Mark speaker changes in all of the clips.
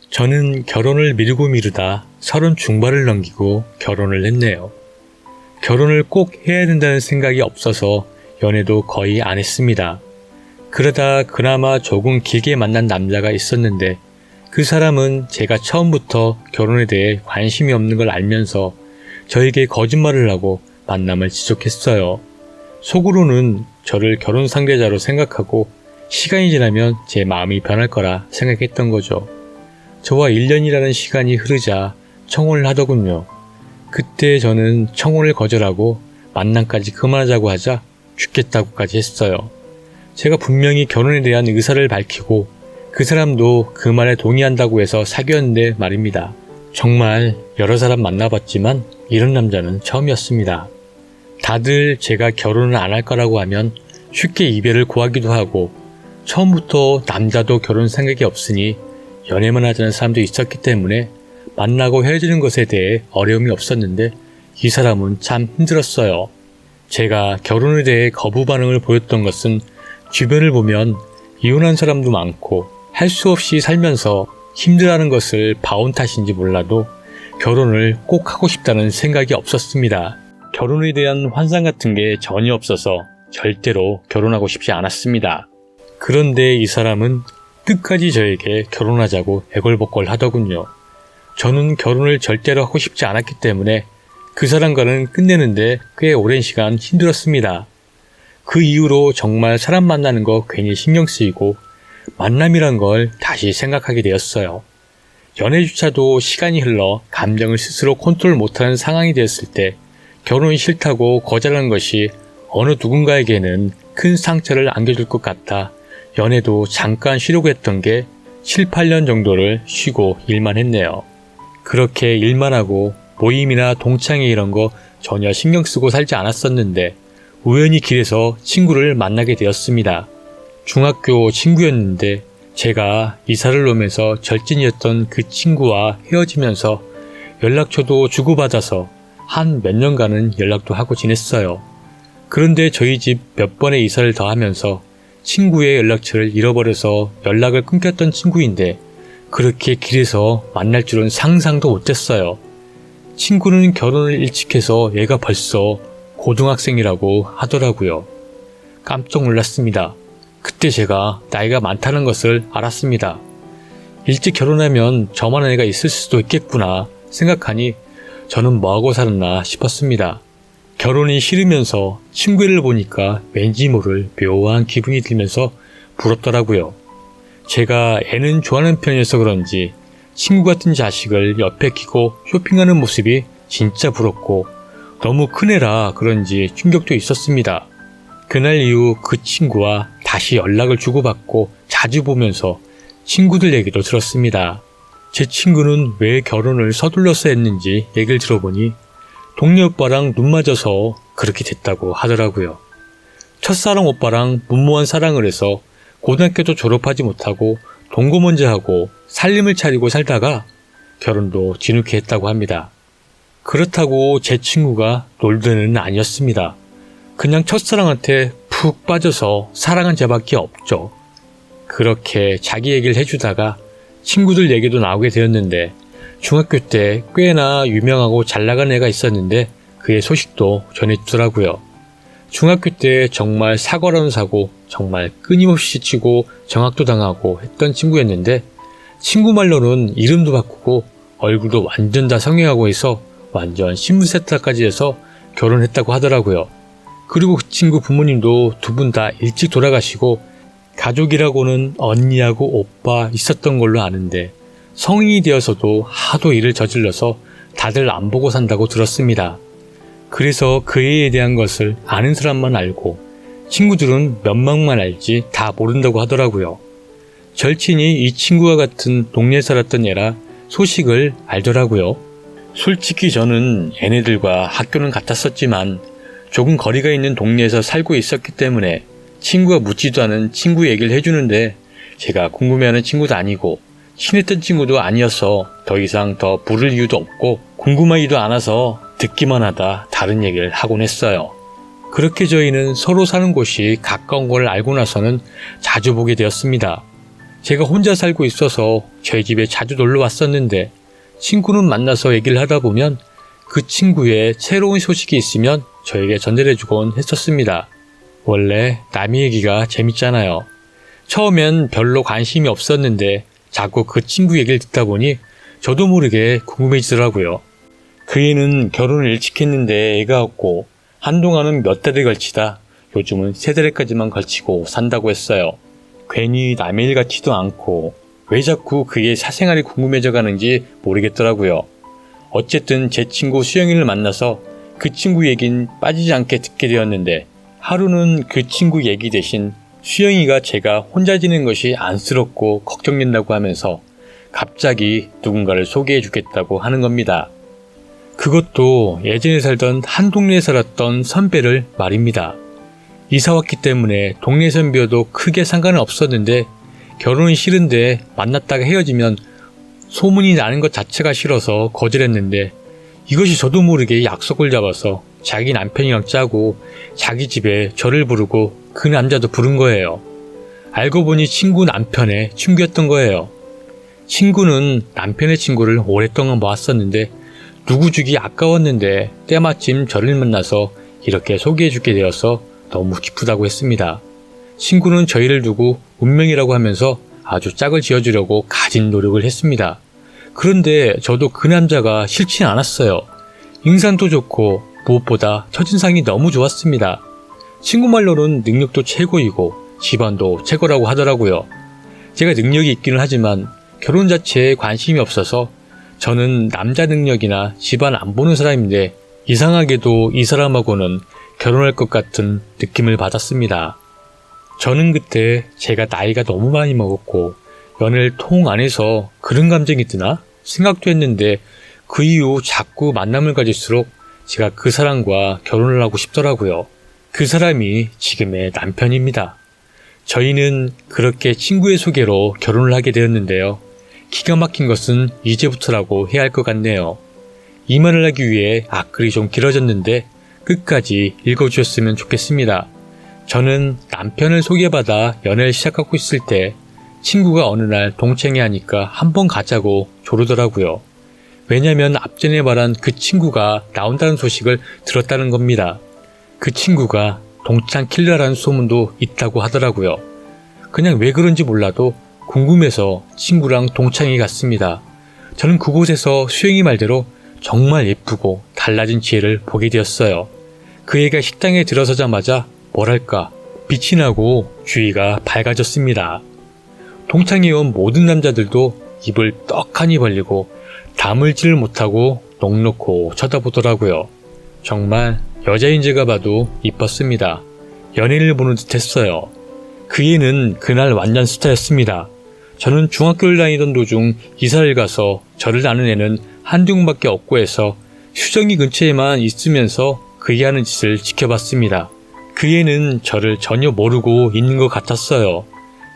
Speaker 1: 저는 결혼을 미루고 미루다 30 중반을 넘기고 결혼을 했네요. 결혼을 꼭 해야 된다는 생각이 없어서 연애도 거의 안 했습니다. 그러다 그나마 조금 길게 만난 남자가 있었는데 그 사람은 제가 처음부터 결혼에 대해 관심이 없는 걸 알면서 저에게 거짓말을 하고 만남을 지속했어요. 속으로는 저를 결혼 상대자로 생각하고 시간이 지나면 제 마음이 변할 거라 생각했던 거죠. 저와 1년이라는 시간이 흐르자 청혼을 하더군요. 그때 저는 청혼을 거절하고 만남까지 그만하자고 하자 죽겠다고까지 했어요. 제가 분명히 결혼에 대한 의사를 밝히고 그 사람도 그 말에 동의한다고 해서 사귀었는데 말입니다. 정말 여러 사람 만나봤지만 이런 남자는 처음이었습니다. 다들 제가 결혼을 안 할 거라고 하면 쉽게 이별을 구하기도 하고 처음부터 남자도 결혼 생각이 없으니 연애만 하자는 사람도 있었기 때문에 만나고 헤어지는 것에 대해 어려움이 없었는데 이 사람은 참 힘들었어요. 제가 결혼에 대해 거부 반응을 보였던 것은 주변을 보면 이혼한 사람도 많고 할 수 없이 살면서 힘들어하는 것을 봐온 탓인지 몰라도 결혼을 꼭 하고 싶다는 생각이 없었습니다. 결혼에 대한 환상 같은 게 전혀 없어서 절대로 결혼하고 싶지 않았습니다. 그런데 이 사람은 끝까지 저에게 결혼하자고 애걸복걸 하더군요. 저는 결혼을 절대로 하고 싶지 않았기 때문에 그 사람과는 끝내는데 꽤 오랜 시간 힘들었습니다. 그 이후로 정말 사람 만나는 거 괜히 신경 쓰이고 만남이란 걸 다시 생각하게 되었어요. 연애조차도 시간이 흘러 감정을 스스로 컨트롤 못하는 상황이 되었을 때 결혼이 싫다고 거절하는 것이 어느 누군가에게는 큰 상처를 안겨줄 것 같아 연애도 잠깐 쉬려고 했던 게 7, 8년 정도를 쉬고 일만 했네요. 그렇게 일만 하고 모임이나 동창회 이런 거 전혀 신경 쓰고 살지 않았었는데 우연히 길에서 친구를 만나게 되었습니다. 중학교 친구였는데 제가 이사를 오면서 절친이었던 그 친구와 헤어지면서 연락처도 주고받아서 한 몇 년간은 연락도 하고 지냈어요. 그런데 저희 집 몇 번의 이사를 더 하면서 친구의 연락처를 잃어버려서 연락을 끊겼던 친구인데 그렇게 길에서 만날 줄은 상상도 못했어요. 친구는 결혼을 일찍 해서 얘가 벌써 고등학생이라고 하더라고요. 깜짝 놀랐습니다. 그때 제가 나이가 많다는 것을 알았습니다. 일찍 결혼하면 저만한 애가 있을 수도 있겠구나 생각하니 저는 뭐하고 살았나 싶었습니다. 결혼이 싫으면서 친구를 보니까 왠지 모를 묘한 기분이 들면서 부럽더라고요. 제가 애는 좋아하는 편이어서 그런지 친구 같은 자식을 옆에 끼고 쇼핑하는 모습이 진짜 부럽고 너무 큰 애라 그런지 충격도 있었습니다. 그날 이후 그 친구와 다시 연락을 주고받고 자주 보면서 친구들 얘기도 들었습니다. 제 친구는 왜 결혼을 서둘러서 했는지 얘기를 들어보니 동네 오빠랑 눈 맞아서 그렇게 됐다고 하더라고요. 첫사랑 오빠랑 무모한 사랑을 해서 고등학교도 졸업하지 못하고 동거먼저 하고 살림을 차리고 살다가 결혼도 뒤늦게 했다고 합니다. 그렇다고 제 친구가 놀던 애는 아니었습니다. 그냥 첫사랑한테 푹 빠져서 사랑한 죄밖에 없죠. 그렇게 자기 얘기를 해주다가 친구들 얘기도 나오게 되었는데 중학교 때 꽤나 유명하고 잘나간 애가 있었는데 그의 소식도 전해주더라고요. 중학교 때 정말 사고라는 사고 정말 끊임없이 치고 정학도 당하고 했던 친구였는데 친구 말로는 이름도 바꾸고 얼굴도 완전 다 성형하고 해서 완전 신부세탁까지 해서 결혼했다고 하더라고요. 그리고 그 친구 부모님도 두 분 다 일찍 돌아가시고 가족이라고는 언니하고 오빠 있었던 걸로 아는데 성인이 되어서도 하도 일을 저질러서 다들 안 보고 산다고 들었습니다. 그래서 그 애에 대한 것을 아는 사람만 알고 친구들은 몇 명만 알지 다 모른다고 하더라고요. 절친이 이 친구와 같은 동네에 살았던 애라 소식을 알더라고요. 솔직히 저는 얘네들과 학교는 같았었지만 조금 거리가 있는 동네에서 살고 있었기 때문에 친구가 묻지도 않은 친구 얘기를 해주는데 제가 궁금해하는 친구도 아니고 친했던 친구도 아니어서 더 이상 더 부를 이유도 없고 궁금하지도 않아서 듣기만 하다 다른 얘기를 하곤 했어요. 그렇게 저희는 서로 사는 곳이 가까운 걸 알고 나서는 자주 보게 되었습니다. 제가 혼자 살고 있어서 저희 집에 자주 놀러 왔었는데 친구는 만나서 얘기를 하다 보면 그 친구의 새로운 소식이 있으면 저에게 전달해주곤 했었습니다. 원래 남의 얘기가 재밌잖아요. 처음엔 별로 관심이 없었는데 자꾸 그 친구 얘기를 듣다 보니 저도 모르게 궁금해지더라고요. 그 애는 결혼을 일찍 했는데 애가 없고 한동안은 몇 달에 걸치다 요즘은 3달에까지만 걸치고 산다고 했어요. 괜히 남의 일 같지도 않고 왜 자꾸 그게 사생활이 궁금해져 가는지 모르겠더라고요. 어쨌든 제 친구 수영이를 만나서 그 친구 얘긴 빠지지 않게 듣게 되었는데 하루는 그 친구 얘기 대신 수영이가 제가 혼자 지낸 것이 안쓰럽고 걱정된다고 하면서 갑자기 누군가를 소개해 주겠다고 하는 겁니다. 그것도 예전에 살던 한 동네에 살았던 선배를 말입니다. 이사 왔기 때문에 동네 선배여도 크게 상관은 없었는데 결혼이 싫은데 만났다가 헤어지면 소문이 나는 것 자체가 싫어서 거절했는데 이것이 저도 모르게 약속을 잡아서 자기 남편이랑 짜고 자기 집에 저를 부르고 그 남자도 부른 거예요. 알고 보니 친구 남편의 친구였던 거예요. 친구는 남편의 친구를 오랫동안 모았었는데 누구 주기 아까웠는데 때마침 저를 만나서 이렇게 소개해주게 되어서 너무 기쁘다고 했습니다. 친구는 저희를 두고 운명이라고 하면서 아주 짝을 지어주려고 가진 노력을 했습니다. 그런데 저도 그 남자가 싫지 않았어요. 인상도 좋고 무엇보다 첫인상이 너무 좋았습니다. 친구 말로는 능력도 최고이고 집안도 최고라고 하더라고요. 제가 능력이 있기는 하지만 결혼 자체에 관심이 없어서 저는 남자 능력이나 집안 안 보는 사람인데 이상하게도 이 사람하고는 결혼할 것 같은 느낌을 받았습니다. 저는 그때 제가 나이가 너무 많이 먹었고 연애를 통 안 해서 그런 감정이 드나 생각도 했는데 그 이후 자꾸 만남을 가질수록 제가 그 사람과 결혼을 하고 싶더라고요. 그 사람이 지금의 남편입니다. 저희는 그렇게 친구의 소개로 결혼을 하게 되었는데요. 기가 막힌 것은 이제부터라고 해야 할 것 같네요. 이 말을 하기 위해 앞글이 좀 길어졌는데 끝까지 읽어주셨으면 좋겠습니다. 저는 남편을 소개받아 연애를 시작하고 있을 때 친구가 어느 날 동창회 하니까 한번 가자고 조르더라고요. 왜냐면 앞전에 말한 그 친구가 나온다는 소식을 들었다는 겁니다. 그 친구가 동창 킬러라는 소문도 있다고 하더라고요. 그냥 왜 그런지 몰라도 궁금해서 친구랑 동창회 갔습니다. 저는 그곳에서 수영이 말대로 정말 예쁘고 달라진 지혜를 보게 되었어요. 그 애가 식당에 들어서자마자 뭐랄까 빛이 나고 주위가 밝아졌습니다. 동창회에 온 모든 남자들도 입을 떡하니 벌리고 다물지를 못하고 넋놓고 쳐다보더라고요. 정말 여자인 제가 봐도 이뻤습니다. 연예인을 보는 듯 했어요. 그 애는 그날 완전 스타였습니다. 저는 중학교를 다니던 도중 이사를 가서 저를 아는 애는 한두 명밖에 없고 해서 휴정이 근처에만 있으면서 그 애 하는 짓을 지켜봤습니다. 그 애는 저를 전혀 모르고 있는 것 같았어요.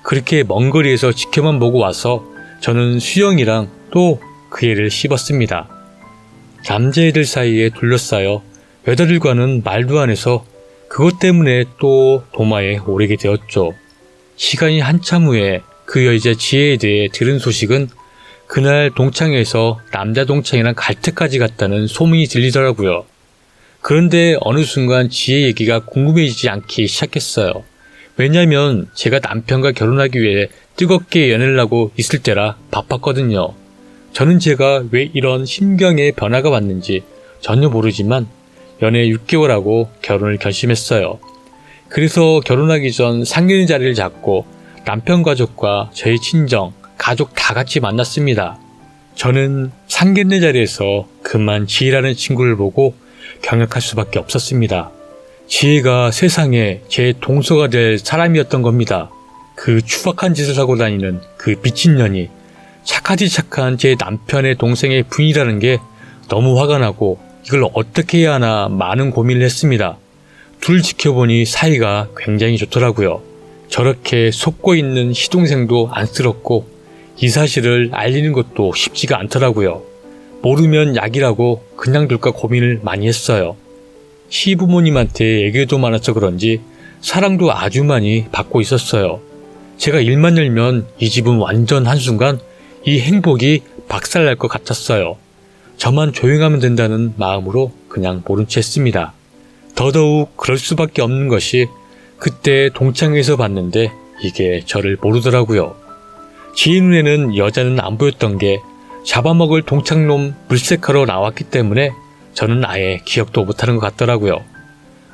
Speaker 1: 그렇게 먼 거리에서 지켜만 보고 와서 저는 수영이랑 또 그 애를 씹었습니다. 남자애들 사이에 둘러싸여 여자들과는 말도 안 해서 그것 때문에 또 도마에 오르게 되었죠. 시간이 한참 후에 그 여자 지혜에 대해 들은 소식은 그날 동창회에서 남자 동창이랑 갈등까지 갔다는 소문이 들리더라고요. 그런데 어느 순간 지혜 얘기가 궁금해지지 않기 시작했어요. 왜냐면 제가 남편과 결혼하기 위해 뜨겁게 연애를 하고 있을 때라 바빴거든요. 저는 제가 왜 이런 심경의 변화가 왔는지 전혀 모르지만 연애 6개월하고 결혼을 결심했어요. 그래서 결혼하기 전 상견례 자리를 잡고 남편 가족과 저희 친정, 가족 다 같이 만났습니다. 저는 상견례 자리에서 그만 지혜라는 친구를 보고 경악할 수밖에 없었습니다. 지혜가 세상에 제 동서가 될 사람이었던 겁니다. 그 추박한 짓을 하고 다니는 그 미친년이 착하디 착한 제 남편의 동생의 부인이라는 게 너무 화가 나고 이걸 어떻게 해야 하나 많은 고민을 했습니다. 둘 지켜보니 사이가 굉장히 좋더라고요. 저렇게 속고 있는 시동생도 안쓰럽고 이 사실을 알리는 것도 쉽지가 않더라고요. 모르면 약이라고 그냥 둘까 고민을 많이 했어요. 시부모님한테 애교도 많아서 그런지 사랑도 아주 많이 받고 있었어요. 제가 일만 열면 이 집은 완전 한순간 이 행복이 박살날 것 같았어요. 저만 조용하면 된다는 마음으로 그냥 모른 채 했습니다. 더더욱 그럴 수밖에 없는 것이 그때 동창회에서 봤는데 이게 저를 모르더라고요. 지혜 눈에는 여자는 안 보였던 게 잡아먹을 동창놈 물색하러 나왔기 때문에 저는 아예 기억도 못하는 것 같더라고요.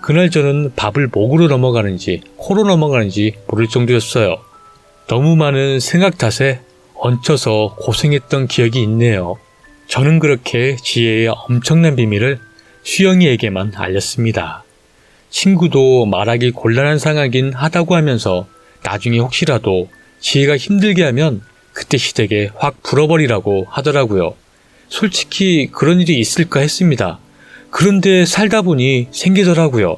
Speaker 1: 그날 저는 밥을 목으로 넘어가는지 코로 넘어가는지 모를 정도였어요. 너무 많은 생각 탓에 얹혀서 고생했던 기억이 있네요. 저는 그렇게 지혜의 엄청난 비밀을 수영이에게만 알렸습니다. 친구도 말하기 곤란한 상황이긴 하다고 하면서 나중에 혹시라도 지혜가 힘들게 하면 그때 시댁에 확 불어버리라고 하더라고요. 솔직히 그런 일이 있을까 했습니다. 그런데 살다 보니 생기더라고요.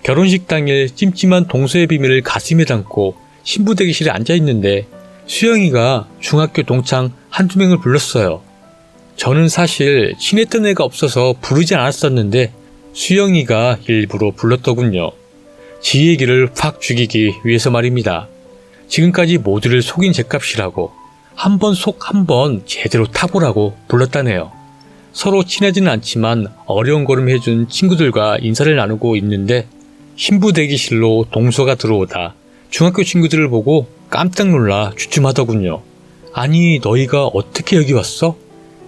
Speaker 1: 결혼식 당일 찜찜한 동서의 비밀을 가슴에 담고 신부 대기실에 앉아있는데 수영이가 중학교 동창 한두 명을 불렀어요. 저는 사실 친했던 애가 없어서 부르지 않았었는데 수영이가 일부러 불렀더군요. 지 얘기를 확 죽이기 위해서 말입니다. 지금까지 모두를 속인 죗값이라고 한 번 속 한 번 제대로 타보라고 불렀다네요. 서로 친하지는 않지만 어려운 걸음 해준 친구들과 인사를 나누고 있는데 신부 대기실로 동서가 들어오다 중학교 친구들을 보고 깜짝 놀라 주춤하더군요. 아니 너희가 어떻게 여기 왔어?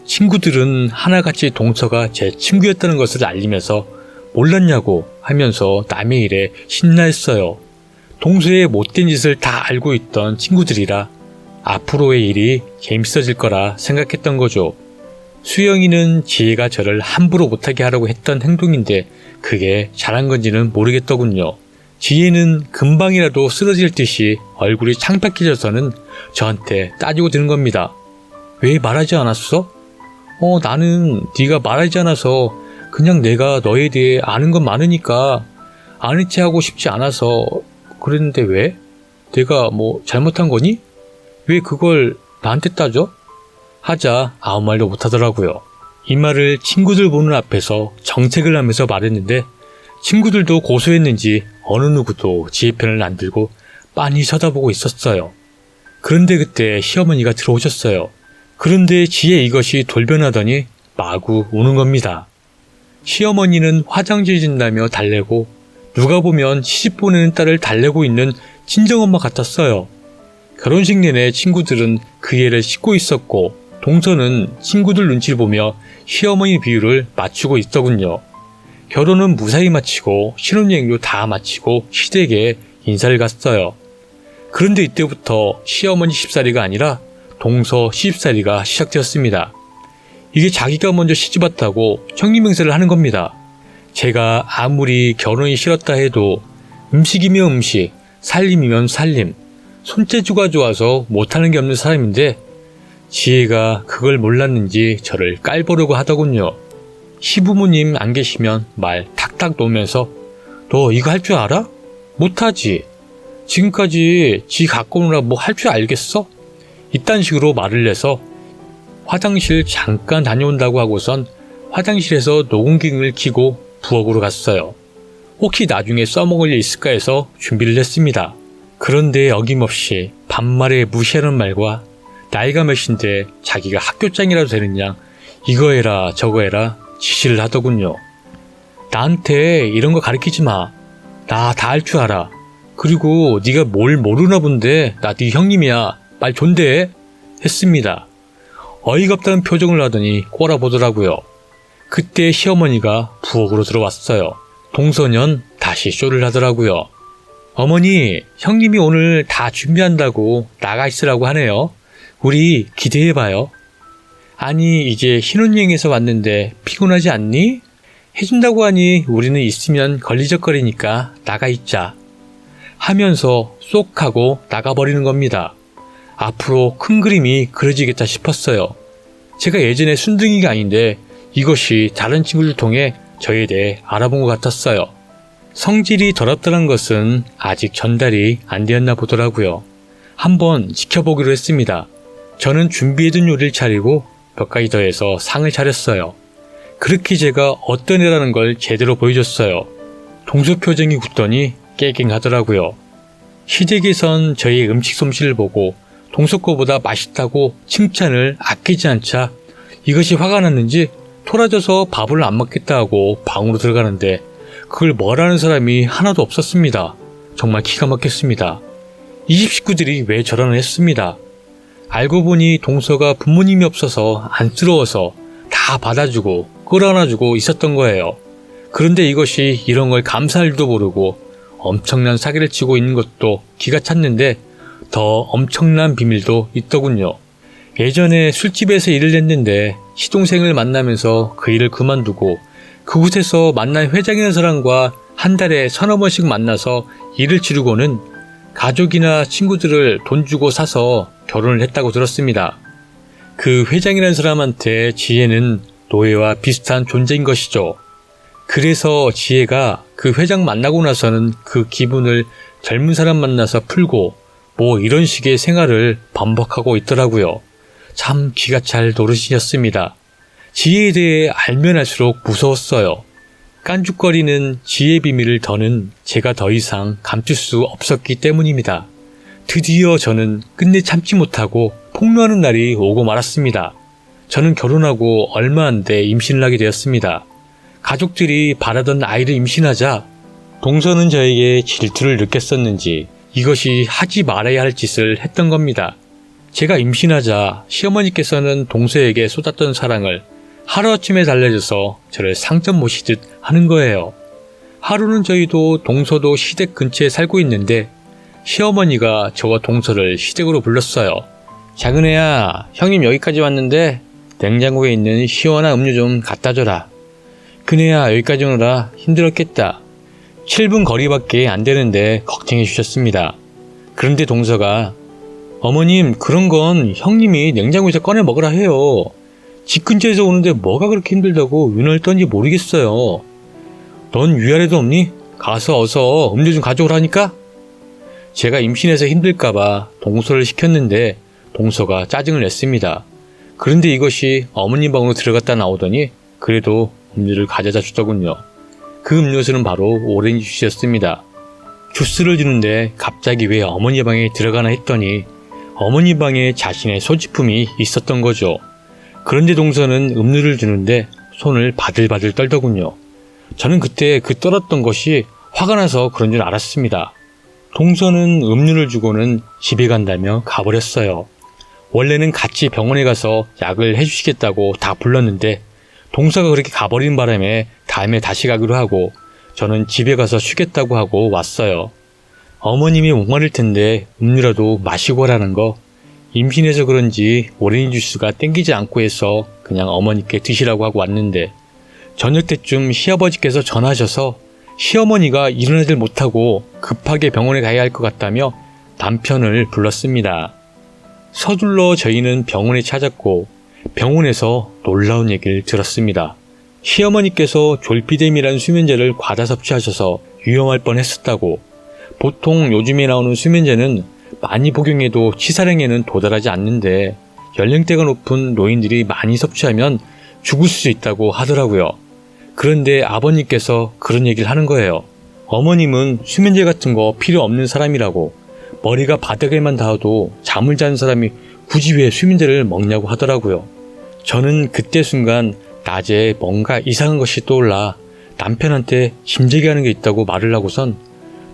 Speaker 1: 친구들은 하나같이 동서가 제 친구였다는 것을 알리면서 몰랐냐고 하면서 남의 일에 신나했어요. 동서의 못된 짓을 다 알고 있던 친구들이라 앞으로의 일이 재밌어질 거라 생각했던 거죠. 수영이는 지혜가 저를 함부로 못하게 하려고 했던 행동인데 그게 잘한 건지는 모르겠더군요. 지혜는 금방이라도 쓰러질 듯이 얼굴이 창백해져서는 저한테 따지고 드는 겁니다. 왜 말하지 않았어? 나는 네가 말하지 않아서 그냥 내가 너에 대해 아는 건 많으니까 아는 체 하고 싶지 않아서 그랬는데 왜? 내가 뭐 잘못한 거니? 왜 그걸 나한테 따져? 하자 아무 말도 못하더라고요. 이 말을 친구들 보는 앞에서 정색을 하면서 말했는데 친구들도 고소했는지 어느 누구도 지혜 편을 안 들고 빤히 쳐다보고 있었어요. 그런데 그때 시어머니가 들어오셨어요. 그런데 지혜 이것이 돌변하더니 마구 우는 겁니다. 시어머니는 화장실 진다며 달래고 누가 보면 시집 보내는 딸을 달래고 있는 친정엄마 같았어요. 결혼식 내내 친구들은 그 애를 씻고 있었고 동서는 친구들 눈치를 보며 시어머니 비유를 맞추고 있더군요. 결혼은 무사히 마치고 신혼여행도 다 마치고 시댁에 인사를 갔어요. 그런데 이때부터 시어머니 시집살이가 아니라 동서 시집살이가 시작되었습니다. 이게 자기가 먼저 시집왔다고 형님행세를 하는 겁니다. 제가 아무리 결혼이 싫었다 해도 음식이면 음식, 살림이면 살림, 손재주가 좋아서 못하는 게 없는 사람인데 지혜가 그걸 몰랐는지 저를 깔보려고 하더군요. 시부모님 안 계시면 말 탁탁 놓으면서 너 이거 할 줄 알아? 못하지. 지금까지 지 갖고 오느라 뭐 할 줄 알겠어? 이딴 식으로 말을 내서 화장실 잠깐 다녀온다고 하고선 화장실에서 녹음기능을 켜고 부엌으로 갔어요. 혹시 나중에 써먹을 일 있을까 해서 준비를 했습니다. 그런데 어김없이 반말에 무시하는 말과 나이가 몇인데 자기가 학교장이라도 되느냐 이거 해라 저거 해라 지시를 하더군요. 나한테 이런 거 가르치지 마. 나 다 할 줄 알아. 그리고 네가 뭘 모르나 본데 나 네 형님이야. 말 존대해. 했습니다. 어이가 없다는 표정을 하더니 꼬라보더라고요. 그때 시어머니가 부엌으로 들어왔어요. 동서년 다시 쇼를 하더라고요. 어머니, 형님이 오늘 다 준비한다고 나가 있으라고 하네요. 우리 기대해봐요. 아니, 이제 신혼여행에서 왔는데 피곤하지 않니? 해준다고 하니 우리는 있으면 걸리적거리니까 나가 있자. 하면서 쏙 하고 나가버리는 겁니다. 앞으로 큰 그림이 그려지겠다 싶었어요. 제가 예전에 순둥이가 아닌데 이것이 다른 친구를 통해 저에 대해 알아본 것 같았어요. 성질이 더럽다는 것은 아직 전달이 안 되었나 보더라고요. 한번 지켜보기로 했습니다. 저는 준비해둔 요리를 차리고 몇 가지 더해서 상을 차렸어요. 그렇게 제가 어떤 애라는 걸 제대로 보여줬어요. 동서 표정이 굳더니 깨갱하더라고요. 시댁에선 저희 음식 솜씨를 보고 동서 거보다 맛있다고 칭찬을 아끼지 않자 이것이 화가 났는지 토라져서 밥을 안 먹겠다 하고 방으로 들어가는데 그걸 뭐라는 사람이 하나도 없었습니다. 정말 기가 막혔습니다. 이 집 식구들이 왜 저러나 했습니다. 알고 보니 동서가 부모님이 없어서 안쓰러워서 다 받아주고 끌어안아주고 있었던 거예요. 그런데 이것이 이런 걸 감사할 일도 모르고 엄청난 사기를 치고 있는 것도 기가 찼는데 더 엄청난 비밀도 있더군요. 예전에 술집에서 일을 했는데 시동생을 만나면서 그 일을 그만두고 그곳에서 만난 회장이라는 사람과 한 달에 서너 번씩 만나서 일을 치르고는 가족이나 친구들을 돈 주고 사서 결혼을 했다고 들었습니다. 그 회장이라는 사람한테 지혜는 노예와 비슷한 존재인 것이죠. 그래서 지혜가 그 회장 만나고 나서는 그 기분을 젊은 사람 만나서 풀고 뭐 이런 식의 생활을 반복하고 있더라고요. 참 기가 찰 노릇이었습니다. 지혜에 대해 알면 알수록 무서웠어요. 깐죽거리는 지혜의 비밀을 더는 제가 더 이상 감출 수 없었기 때문입니다. 드디어 저는 끝내 참지 못하고 폭로하는 날이 오고 말았습니다. 저는 결혼하고 얼마 안 돼 임신을 하게 되었습니다. 가족들이 바라던 아이를 임신하자 동서는 저에게 질투를 느꼈었는지 이것이 하지 말아야 할 짓을 했던 겁니다. 제가 임신하자 시어머니께서는 동서에게 쏟았던 사랑을 하루아침에 달래줘서 저를 상점 모시듯 하는 거예요. 하루는 저희도 동서도 시댁 근처에 살고 있는데 시어머니가 저와 동서를 시댁으로 불렀어요. 작은 애야, 형님 여기까지 왔는데 냉장고에 있는 시원한 음료 좀 갖다 줘라. 그네야 여기까지 오느라 힘들었겠다. 7분 거리밖에 안 되는데 걱정해 주셨습니다. 그런데 동서가 어머님 그런 건 형님이 냉장고에서 꺼내 먹으라 해요. 집 근처에서 오는데 뭐가 그렇게 힘들다고 윤을 떤지 모르겠어요. 넌 위아래도 없니? 가서 어서 음료 좀 가져오라니까? 제가 임신해서 힘들까봐 동서를 시켰는데 동서가 짜증을 냈습니다. 그런데 이것이 어머님 방으로 들어갔다 나오더니 그래도 음료를 가져다 주더군요. 그 음료수는 바로 오렌지 주스였습니다. 주스를 주는데 갑자기 왜 어머니 방에 들어가나 했더니 어머니 방에 자신의 소지품이 있었던 거죠. 그런데 동서는 음료를 주는데 손을 바들바들 떨더군요. 저는 그때 그 떨었던 것이 화가 나서 그런 줄 알았습니다. 동서는 음료를 주고는 집에 간다며 가버렸어요. 원래는 같이 병원에 가서 약을 해주시겠다고 다 불렀는데 동서가 그렇게 가버린 바람에 다음에 다시 가기로 하고 저는 집에 가서 쉬겠다고 하고 왔어요. 어머님이 목마를 텐데 음료라도 마시고 하라는 거 임신해서 그런지 오렌지 주스가 땡기지 않고 해서 그냥 어머니께 드시라고 하고 왔는데 저녁 때쯤 시아버지께서 전화하셔서 시어머니가 일어나질 못하고 급하게 병원에 가야 할 것 같다며 남편을 불렀습니다. 서둘러 저희는 병원에 찾았고 병원에서 놀라운 얘기를 들었습니다. 시어머니께서 졸피뎀이라는 수면제를 과다 섭취하셔서 위험할 뻔했었다고. 보통 요즘에 나오는 수면제는 많이 복용해도 치사량에는 도달하지 않는데 연령대가 높은 노인들이 많이 섭취하면 죽을 수 있다고 하더라고요. 그런데 아버님께서 그런 얘기를 하는 거예요. 어머님은 수면제 같은 거 필요 없는 사람이라고. 머리가 바닥에만 닿아도 잠을 자는 사람이 굳이 왜 수면제를 먹냐고 하더라고요. 저는 그때 순간 낮에 뭔가 이상한 것이 떠올라 남편한테 짐재기 하는 게 있다고 말을 하고선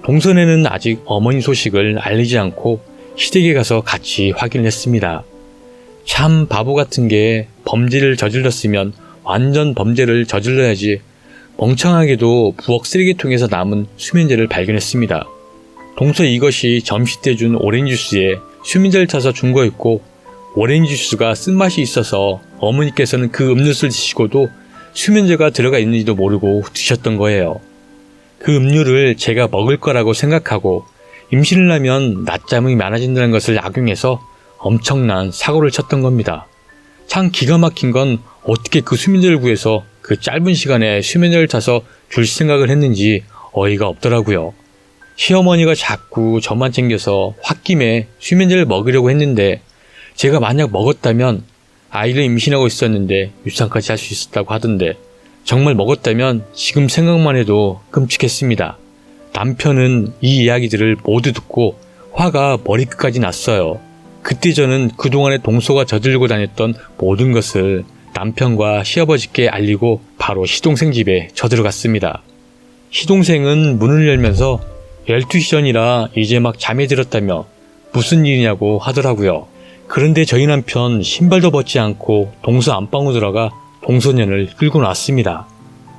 Speaker 1: 동선에는 아직 어머니 소식을 알리지 않고 시댁에 가서 같이 확인을 했습니다. 참 바보 같은 게 범죄를 저질렀으면 완전 범죄를 저질러야지 멍청하게도 부엌 쓰레기통에서 남은 수면제를 발견했습니다. 동서 이것이 점심 때 준 오렌지 주스에 수면제를 타서 준 거였고 오렌지 주스가 쓴맛이 있어서 어머니께서는 그 음료수를 드시고도 수면제가 들어가 있는지도 모르고 드셨던 거예요. 그 음료를 제가 먹을 거라고 생각하고 임신을 하면 낮잠이 많아진다는 것을 악용해서 엄청난 사고를 쳤던 겁니다. 참 기가 막힌 건 어떻게 그 수면제를 구해서 그 짧은 시간에 수면제를 타서 줄 생각을 했는지 어이가 없더라고요. 시어머니가 자꾸 저만 챙겨서 홧김에 수면제를 먹으려고 했는데 제가 만약 먹었다면 아이를 임신하고 있었는데 유산까지 할 수 있었다고 하던데 정말 먹었다면 지금 생각만 해도 끔찍했습니다. 남편은 이 이야기들을 모두 듣고 화가 머리끝까지 났어요. 그때 저는 그동안에 동서가 저지르고 다녔던 모든 것을 남편과 시아버지께 알리고 바로 시동생 집에 저들어갔습니다. 시동생은 문을 열면서 12시 전이라 이제 막 잠이 들었다며 무슨 일이냐고 하더라고요. 그런데 저희 남편 신발도 벗지 않고 동서 안방으로 들어가 동서년을 끌고 나왔습니다.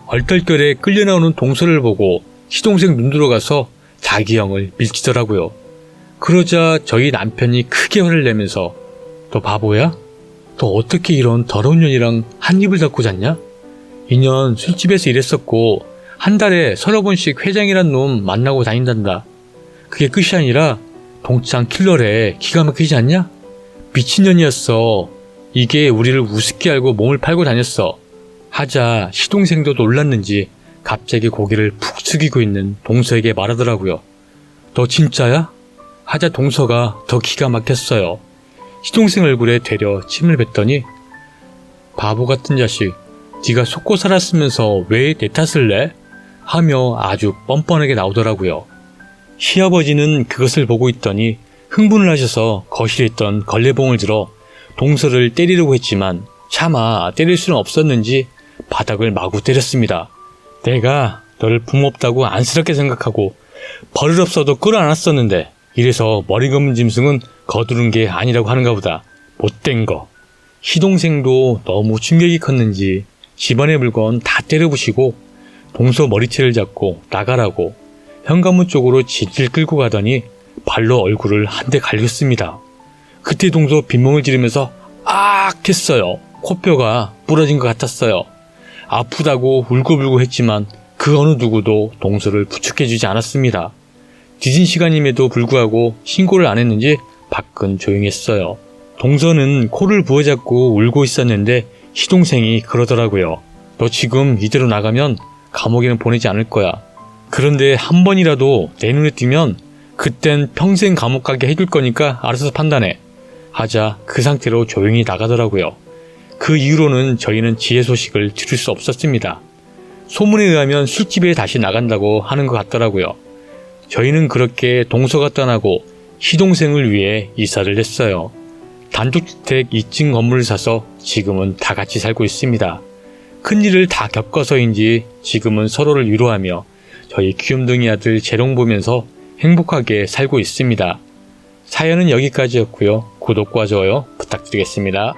Speaker 1: 얼떨결에 끌려 나오는 동서를 보고 시동생 눈 들어가서 자기 형을 밀치더라고요. 그러자 저희 남편이 크게 화를 내면서 너 바보야? 너 어떻게 이런 더러운 년이랑 한 입을 닫고 잤냐? 이년 술집에서 일했었고 한 달에 서너 번씩 회장이란 놈 만나고 다닌단다. 그게 끝이 아니라 동창 킬러래. 기가 막히지 않냐? 미친년이었어. 이게 우리를 우습게 알고 몸을 팔고 다녔어. 하자 시동생도 놀랐는지 갑자기 고개를 푹 숙이고 있는 동서에게 말하더라고요. 너 진짜야? 하자 동서가 더 기가 막혔어요. 시동생 얼굴에 되려 침을 뱉더니 바보 같은 자식, 네가 속고 살았으면서 왜 내 탓을 내? 하며 아주 뻔뻔하게 나오더라고요. 시아버지는 그것을 보고 있더니 흥분을 하셔서 거실에 있던 걸레봉을 들어 동서를 때리려고 했지만 차마 때릴 수는 없었는지 바닥을 마구 때렸습니다. 내가 너를 붕없다고 안쓰럽게 생각하고 버릇없어도 끌어안았었는데 이래서 머리 검은 짐승은 거두른 게 아니라고 하는가 보다. 못된 거. 시동생도 너무 충격이 컸는지 집안의 물건 다 때려부시고 동서 머리채를 잡고 나가라고 현관문 쪽으로 질질 끌고 가더니 발로 얼굴을 한 대 갈겼습니다. 그때 동서 빈몸을 지르면서 아악 했어요. 코뼈가 부러진 것 같았어요. 아프다고 울고불고 했지만 그 어느 누구도 동서를 부축해주지 않았습니다. 늦은 시간임에도 불구하고 신고를 안 했는지 밖은 조용했어요. 동서는 코를 부어잡고 울고 있었는데 시동생이 그러더라고요. 너 지금 이대로 나가면 감옥에는 보내지 않을 거야. 그런데 한 번이라도 내 눈에 띄면 그땐 평생 감옥 가게 해줄 거니까 알아서 판단해. 하자 그 상태로 조용히 나가더라고요. 그 이후로는 저희는 지혜 소식을 들을 수 없었습니다. 소문에 의하면 술집에 다시 나간다고 하는 것 같더라고요. 저희는 그렇게 동서가 떠나고 시동생을 위해 이사를 했어요. 단독주택 2층 건물을 사서 지금은 다 같이 살고 있습니다. 큰일을 다 겪어서인지 지금은 서로를 위로하며 저희 귀염둥이 아들 재롱 보면서 행복하게 살고 있습니다. 사연은 여기까지였고요. 구독과 좋아요 부탁드리겠습니다.